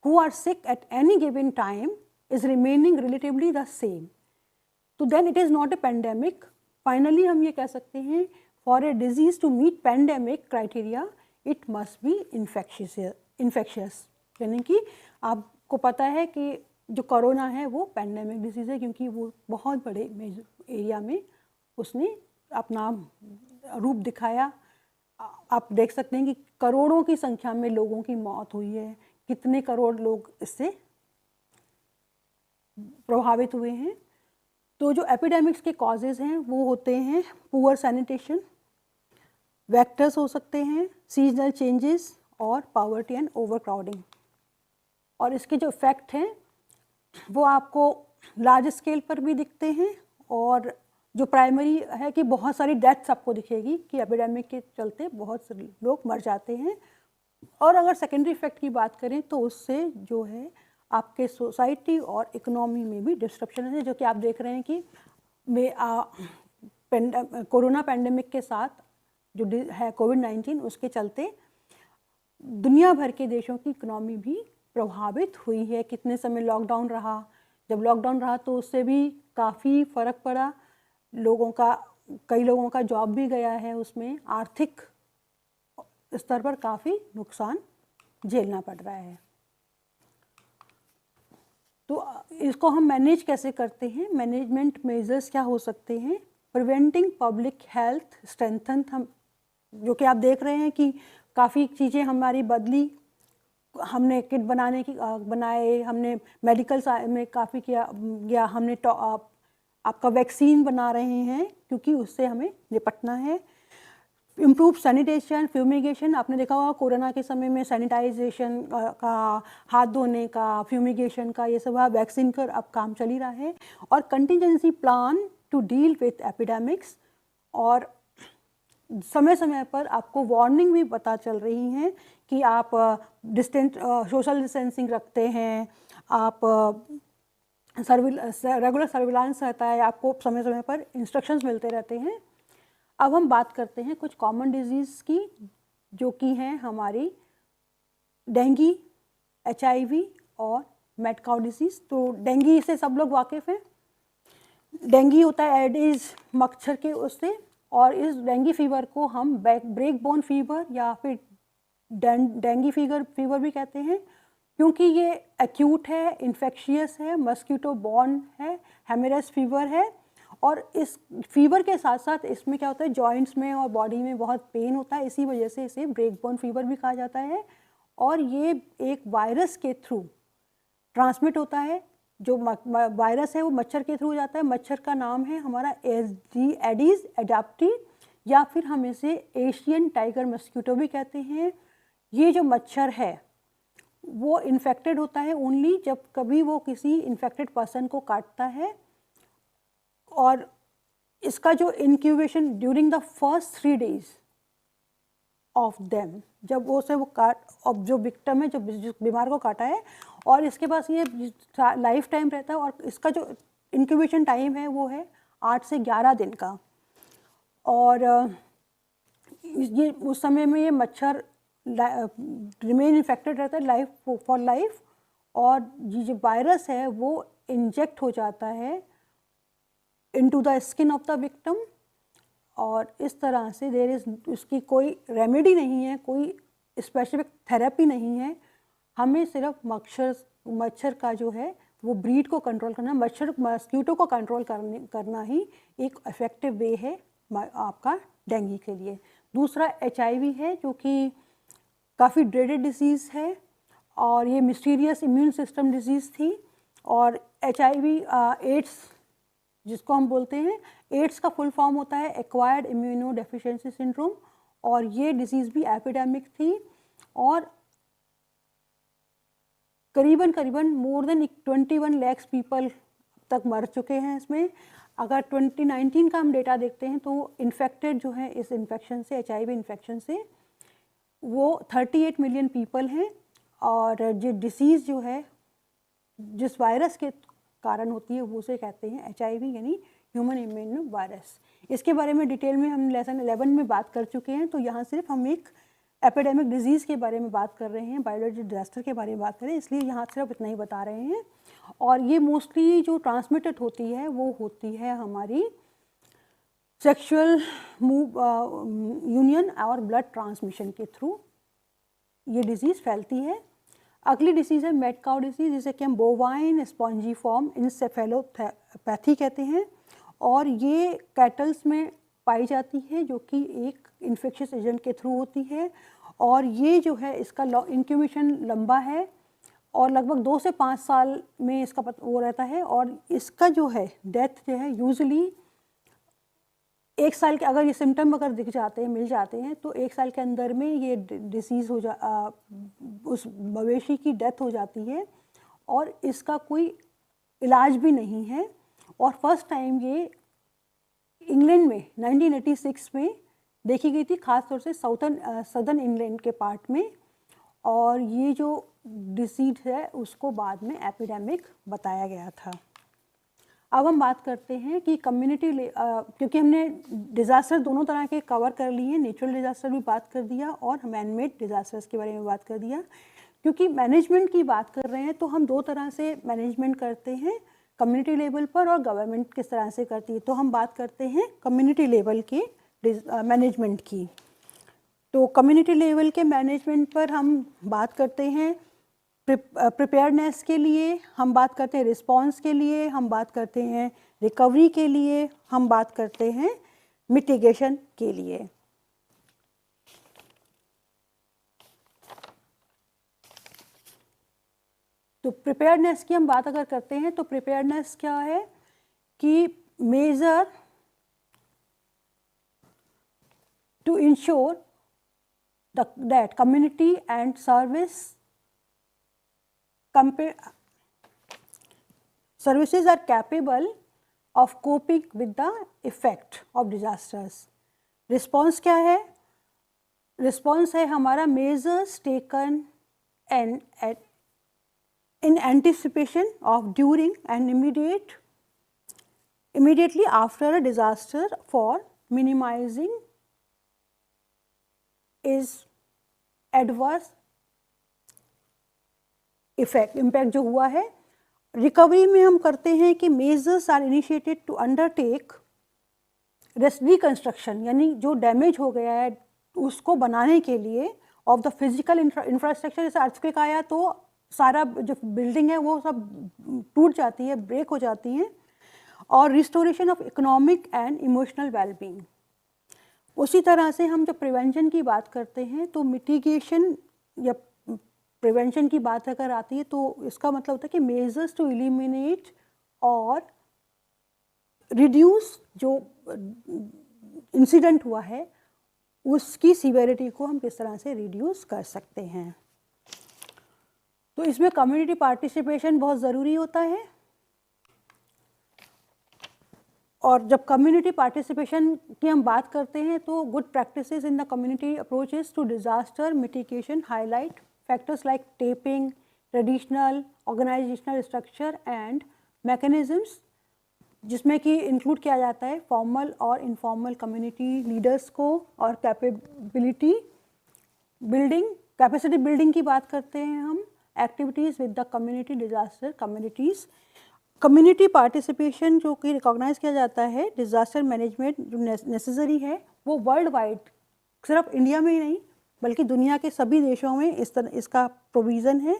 who are sick at any given time is remaining relatively the same, तो then it is not a pandemic. Finally हम ये कह सकते हैं for a disease to meet pandemic criteria it must be infectious, यानी कि आपको पता है कि जो कोरोना है वो पेंडेमिक डिजीज़ है क्योंकि वो बहुत बड़े एरिया में उसने अपना रूप दिखाया। आप देख सकते हैं कि करोड़ों की संख्या में लोगों की मौत हुई है, कितने करोड़ लोग इससे प्रभावित हुए हैं। तो जो एपिडेमिक्स के कॉजेज़ हैं वो होते हैं पुअर सैनिटेशन, वेक्टर्स हो सकते हैं, सीजनल चेंजेस और पॉवर्टी एंड ओवरक्राउडिंग। और इसके जो इफ़ेक्ट हैं वो आपको लार्ज स्केल पर भी दिखते हैं, और जो प्राइमरी है कि बहुत सारी डेथ्स आपको दिखेगी कि एपिडेमिक के चलते बहुत से लोग मर जाते हैं। और अगर सेकेंडरी इफ़ेक्ट की बात करें तो उससे जो है आपके सोसाइटी और इकोनॉमी में भी डिस्ट्रप्शन है, जो कि आप देख रहे हैं कि कोरोना पेंडेमिक के साथ जो है कोविड-19, उसके चलते दुनिया भर के देशों की इकोनॉमी भी प्रभावित हुई है। कितने समय लॉकडाउन रहा, जब लॉकडाउन रहा तो उससे भी काफ़ी फ़र्क पड़ा, कई लोगों का जॉब भी गया है, उसमें आर्थिक स्तर पर काफ़ी नुकसान झेलना पड़ रहा है। तो इसको हम मैनेज कैसे करते हैं, मैनेजमेंट मेजर्स क्या हो सकते हैं, प्रिवेंटिंग पब्लिक हेल्थ स्ट्रेंथन, हम जो कि आप देख रहे हैं कि काफ़ी चीज़ें हमारी बदली, हमने किट बनाए, हमने मेडिकल में काफ़ी किया, हमने आपका वैक्सीन बना रहे हैं क्योंकि उससे हमें निपटना है। इम्प्रूव सैनिटेशन, फ्यूमिगेशन, आपने देखा होगा कोरोना के समय में सैनिटाइजेशन का, हाथ धोने का, फ्यूमिगेशन का, ये सब वैक्सीन का अब काम चल ही रहा है। और contingency plan to deal with epidemics, और समय समय पर आपको वार्निंग भी पता चल रही हैं कि आप सोशल डिस्टेंसिंग रखते हैं, आप रेगुलर सर्विलांस रहता है, आपको समय समय पर इंस्ट्रक्शंस मिलते रहते हैं। अब हम बात करते हैं कुछ कॉमन डिजीज़ की, जो कि हैं हमारी डेंगू, HIV और मैड काउ डिजीज़। तो डेंगू से सब लोग वाकिफ़ हैं। डेंगू होता है एडिस मच्छर के उससे, और इस डेंगू फीवर को हम ब्रेक बोन फीवर या फिर डेंगू फीवर भी कहते हैं, क्योंकि ये एक्यूट है, इन्फेक्शियस है, मस्कीटो बॉर्न है, हेमरेज फीवर है। और इस फीवर के साथ साथ इसमें क्या होता है, जॉइंट्स में और बॉडी में बहुत पेन होता है, इसी वजह से इसे ब्रेक बोन फीवर भी कहा जाता है। और ये एक वायरस के थ्रू ट्रांसमिट होता है। जो वायरस है वो मच्छर के थ्रू जाता है। मच्छर का नाम है हमारा एडिस एडाप्टी, या फिर हम इसे एशियन टाइगर मस्कीटो भी कहते हैं। ये जो मच्छर है वो इन्फेक्टेड होता है ओनली जब कभी वो किसी इन्फेक्टेड पर्सन को काटता है, और इसका जो incubation during the first 3 days of them, जब वो अब जो विक्टिम है, जो बीमार को काटा है, और इसके पास ये लाइफ टाइम रहता है, और इसका जो इंक्यूबेशन टाइम है वो है 8 से 11 दिन का। और ये उस समय में ये मच्छर रिमेन इन्फेक्टेड रहता है लाइफ फॉर लाइफ, और ये जो वायरस है वो इंजेक्ट हो जाता है into the skin of the victim, और इस तरह से देयर इज़, उसकी कोई रेमेडी नहीं है, कोई स्पेसिफिक थेरेपी नहीं है। हमें सिर्फ मच्छर का जो है वो ब्रीड को कंट्रोल करना, मस्कीटो को कंट्रोल करना ही एक इफ़ेक्टिव वे है आपका डेंगू के लिए। दूसरा HIV है, जो कि काफ़ी ड्रेडेड डिसीज़ है और ये मिस्टीरियस इम्यून सिस्टम डिजीज़ थी। और HIV एड्स जिसको हम बोलते हैं, एड्स का फुल फॉर्म होता है एक्वायर्ड इम्यूनो डेफिशिएंसी सिंड्रोम, और ये डिजीज़ भी एपिडेमिक थी और करीबन मोर देन 21 लाख पीपल तक मर चुके हैं इसमें। अगर 2019 का हम डेटा देखते हैं तो इन्फेक्टेड जो है इस इन्फेक्शन से, HIV इन्फेक्शन से, वो 38 मिलियन पीपल हैं। और जो डिसीज़ जो है जिस वायरस के कारण होती है वो उसे कहते हैं HIV, यानी ह्यूमन इम्यूनो वायरस। इसके बारे में डिटेल में हम लेसन 11 में बात कर चुके हैं, तो यहाँ सिर्फ हम एक एपिडेमिक डिजीज़ के बारे में बात कर रहे हैं, बायोलॉजिकल डिजास्टर के बारे में बात कर रहे हैं, इसलिए यहाँ सिर्फ इतना ही बता रहे हैं। और ये मोस्टली जो ट्रांसमिटेड होती है वो होती है हमारी सेक्सुअल यूनियन और ब्लड ट्रांसमिशन के थ्रू ये डिजीज़ फैलती है। अगली डिसीज़ है मैड काउ डिसीज़, जिसे कि हम बोवाइन स्पॉन्जीफॉर्म इंसेफेलोपैथी कहते हैं, और ये कैटल्स में पाई जाती है, जो कि एक इन्फेक्शियस एजेंट के थ्रू होती है। और ये जो है इसका इंक्यूबेशन लंबा है और लगभग 2 से 5 साल में इसका वो रहता है, और इसका जो है डेथ जो है यूजुअली 1 साल के, अगर ये सिम्टम अगर दिख जाते हैं, मिल जाते हैं, तो 1 साल के अंदर में ये डिसीज़ उस मवेशी की डेथ हो जाती है और इसका कोई इलाज भी नहीं है। और फर्स्ट टाइम ये इंग्लैंड में 1986 में देखी गई थी, ख़ास तौर से सदर्न इंग्लैंड के पार्ट में, और ये जो डिसीज़ है उसको बाद में एपिडेमिक बताया गया था। अब हम बात करते हैं कि कम्युनिटी क्योंकि हमने डिज़ास्टर दोनों तरह के कवर कर लिए हैं, नेचुरल डिज़ास्टर भी बात कर दिया और मैन मेड डिज़ास्टर्स के बारे में बात कर दिया। क्योंकि मैनेजमेंट की बात कर रहे हैं तो हम 2 तरह से मैनेजमेंट करते हैं, कम्युनिटी लेवल पर और गवर्नमेंट किस तरह से करती है। तो हम बात करते हैं कम्युनिटी लेवल के मैनेजमेंट की। तो कम्युनिटी लेवल के मैनेजमेंट पर हम बात करते हैं प्रिपेयर्डनेस के लिए, हम बात करते हैं रिस्पांस के लिए, हम बात करते हैं रिकवरी के लिए, हम बात करते हैं मिटिगेशन के लिए। तो प्रिपेयर्डनेस की हम बात अगर करते हैं तो प्रिपेयर्डनेस क्या है कि measure to ensure that community and service services are capable of coping with the effect of disasters. Response क्या है? Response है हमारा measures taken and in anticipation of, during and immediately after a disaster for minimizing is adverse impact जो हुआ है। रिकवरी में हम करते हैं कि measures are initiated to undertake reconstruction, यानी जो डैमेज हो गया है उसको बनाने के लिए ऑफ द फिजिकल इंफ्रास्ट्रक्चर। जैसे अर्थक्वेक आया तो सारा जो बिल्डिंग है वो सब टूट जाती है, ब्रेक हो जाती हैं। और restoration of economic and emotional wellbeing. उसी तरह से हम जब प्रिवेंशन की बात करते हैं तो मिटिगेशन या प्रिवेंशन की बात अगर आती है तो इसका मतलब होता है कि मेजर्स टू एलिमिनेट और रिड्यूस जो इंसिडेंट हुआ है उसकी सीवियरिटी को हम किस तरह से रिड्यूस कर सकते हैं। तो इसमें कम्युनिटी पार्टिसिपेशन बहुत ज़रूरी होता है, और जब कम्युनिटी पार्टिसिपेशन की हम बात करते हैं तो good practices in the community approaches to disaster mitigation highlight factors like taping, traditional organizational structure and mechanisms जिसमें कि इंक्लूड किया जाता है फॉर्मल और इनफॉर्मल कम्युनिटी लीडर्स को, और कैपेसिटी बिल्डिंग की बात करते हैं हम, activities with the community disaster communities, community participation जो कि रिकॉग्नाइज किया जाता है, डिजास्टर मैनेजमेंट जो नेसेसरी है वो वर्ल्ड वाइड, सिर्फ इंडिया में ही नहीं बल्कि दुनिया के सभी देशों में इसका प्रोविज़न है।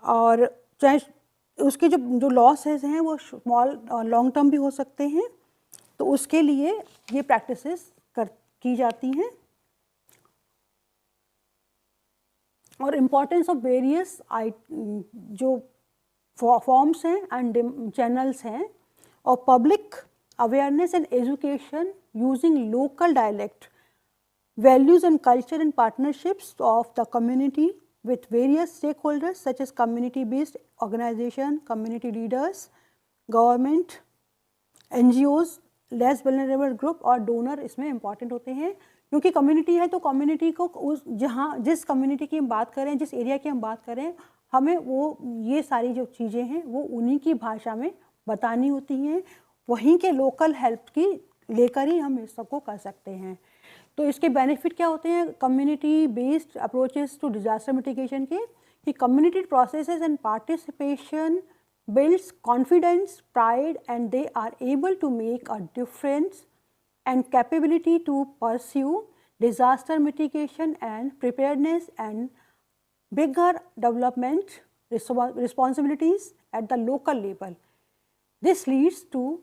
और चाहे उसके जो लॉसेस हैं वो स्मॉल और लॉन्ग टर्म भी हो सकते हैं, तो उसके लिए ये प्रैक्टिसेस की जाती हैं। और इम्पोर्टेंस ऑफ वेरियस जो फॉर्म्स हैं एंड चैनल्स हैं, और public awareness and education using local dialect, values and culture and partnerships of the community with various stakeholders such as community-based organization, community leaders, government, NGOs, less vulnerable group और donor इसमें important होते हैं, क्योंकि कम्युनिटी है तो कम्युनिटी को उस जिस कम्युनिटी की हम बात करें, जिस एरिया की हम बात करें, हमें वो ये सारी जो चीज़ें हैं वो उन्हीं की भाषा में बतानी होती हैं, वहीं के लोकल हेल्प की लेकर ही हम इस सबको कर सकते हैं। तो इसके बेनिफिट क्या होते हैं community based approaches to disaster mitigation के, कि community processes and participation builds confidence, pride, and they are able to make a difference and capability to pursue disaster mitigation and preparedness and bigger development responsibilities at the local level. This leads to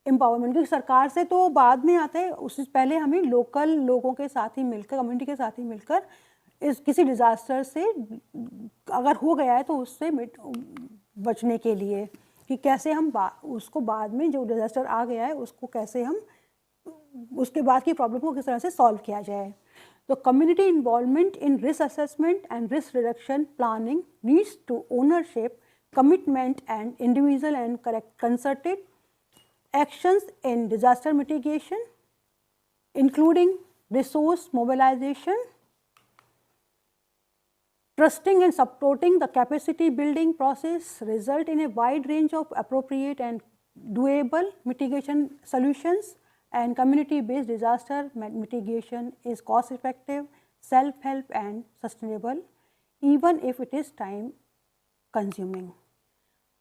empowerment, क्योंकि सरकार से तो बाद में आता है, उससे पहले हमें लोकल लोगों के साथ ही मिलकर, कम्युनिटी के साथ ही मिलकर इस किसी डिज़ास्टर से अगर हो गया है तो उससे बचने के लिए कि कैसे हम उसको बाद में जो डिज़ास्टर आ गया है उसको कैसे हम उसके बाद की प्रॉब्लम को किस तरह से सॉल्व किया जाए। तो community involvement in risk assessment and risk reduction planning needs to ownership, commitment and individual and concerted actions in disaster mitigation, including resource mobilization, trusting and supporting the capacity building process result in a wide range of appropriate and doable mitigation solutions, and community based disaster mitigation is cost effective, self help and sustainable even if it is time consuming.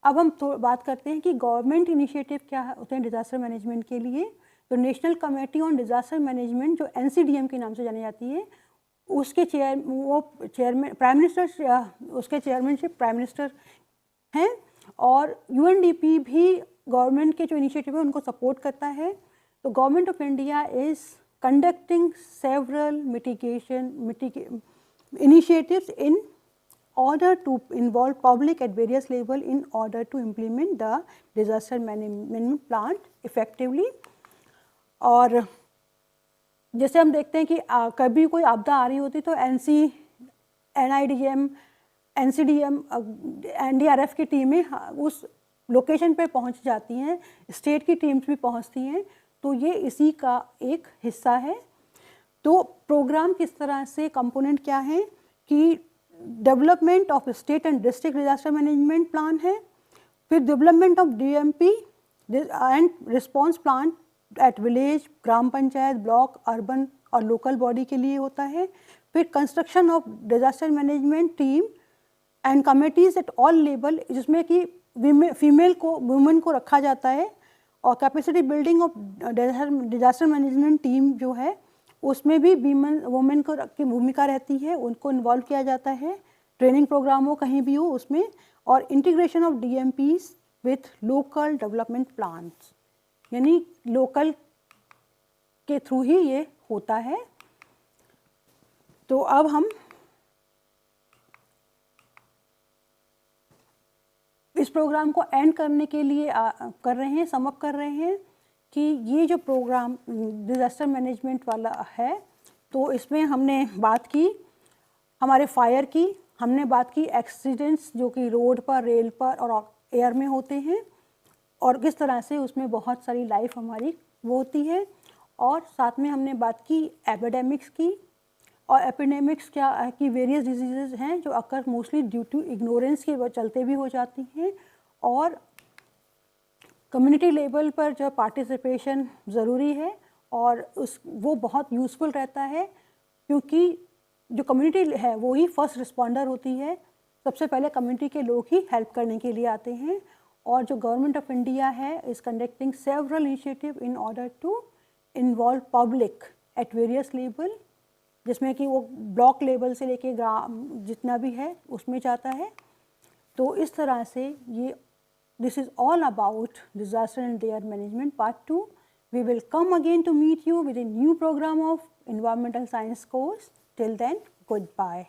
अब हम बात करते हैं कि गवर्नमेंट इनिशिएटिव क्या होते हैं डिज़ास्टर मैनेजमेंट के लिए। तो national committee on disaster management जो NCDM के नाम से जानी जाती है, उसके चेयरमैन प्राइम मिनिस्टर, उसके चेयरमैनशिप प्राइम मिनिस्टर हैं, और UNDP भी गवर्नमेंट के जो इनिशिएटिव है उनको सपोर्ट करता है। तो government of India is conducting several mitigation initiatives in order to involve public at various level in order to implement the disaster management plan effectively. और जैसे हम देखते हैं कि कभी कोई आपदा आ रही होती तो NIDM, NCDM, NDRF की टीमें उस लोकेशन पे पहुंच जाती हैं, स्टेट की टीम्स भी पहुंचती हैं, तो ये इसी का एक हिस्सा है। तो प्रोग्राम किस तरह से कंपोनेंट क्या है कि development of state and district disaster management plan है, फिर development of DMP and response plan at village, gram panchayat, block, urban और लोकल बॉडी के लिए होता है, फिर construction of disaster management team and committees at all level, जिसमें कि वुमेन को रखा जाता है, और capacity building of disaster management team जो है उसमें भी वुमेन को की भूमिका रहती है, उनको इन्वॉल्व किया जाता है, ट्रेनिंग प्रोग्राम हो कहीं भी हो उसमें, और integration of DMPs with local development plans, यानी लोकल के थ्रू ही ये होता है। तो अब हम इस प्रोग्राम को एंड करने के लिए कर रहे हैं, सम अप कर रहे हैं कि ये जो प्रोग्राम डिज़ास्टर मैनेजमेंट वाला है, तो इसमें हमने बात की हमारे फायर की, हमने बात की एक्सीडेंट्स जो कि रोड पर, रेल पर और एयर में होते हैं, और किस तरह से उसमें बहुत सारी लाइफ हमारी वो होती है, और साथ में हमने बात की एपिडेमिक्स की, और एपिडेमिक्स क्या है कि वेरियस डिजीज़ हैं जो अक्सर मोस्टली ड्यू टू इग्नोरेंस के चलते भी हो जाती हैं, और कम्युनिटी लेवल पर जो पार्टिसिपेशन ज़रूरी है और वो बहुत यूज़फुल रहता है, क्योंकि जो कम्युनिटी है वो ही फर्स्ट रिस्पॉन्डर होती है। सबसे पहले कम्युनिटी के लोग ही हेल्प करने के लिए आते हैं। और जो गवर्नमेंट ऑफ इंडिया है is conducting several initiative in order to involve public at various level, जिसमें कि वो ब्लॉक लेवल से लेके ग्राम जितना भी है उसमें जाता है। तो इस तरह से ये this is all about disaster and their management part 2। We will come again to meet you with a new program of environmental science course. Till then, goodbye.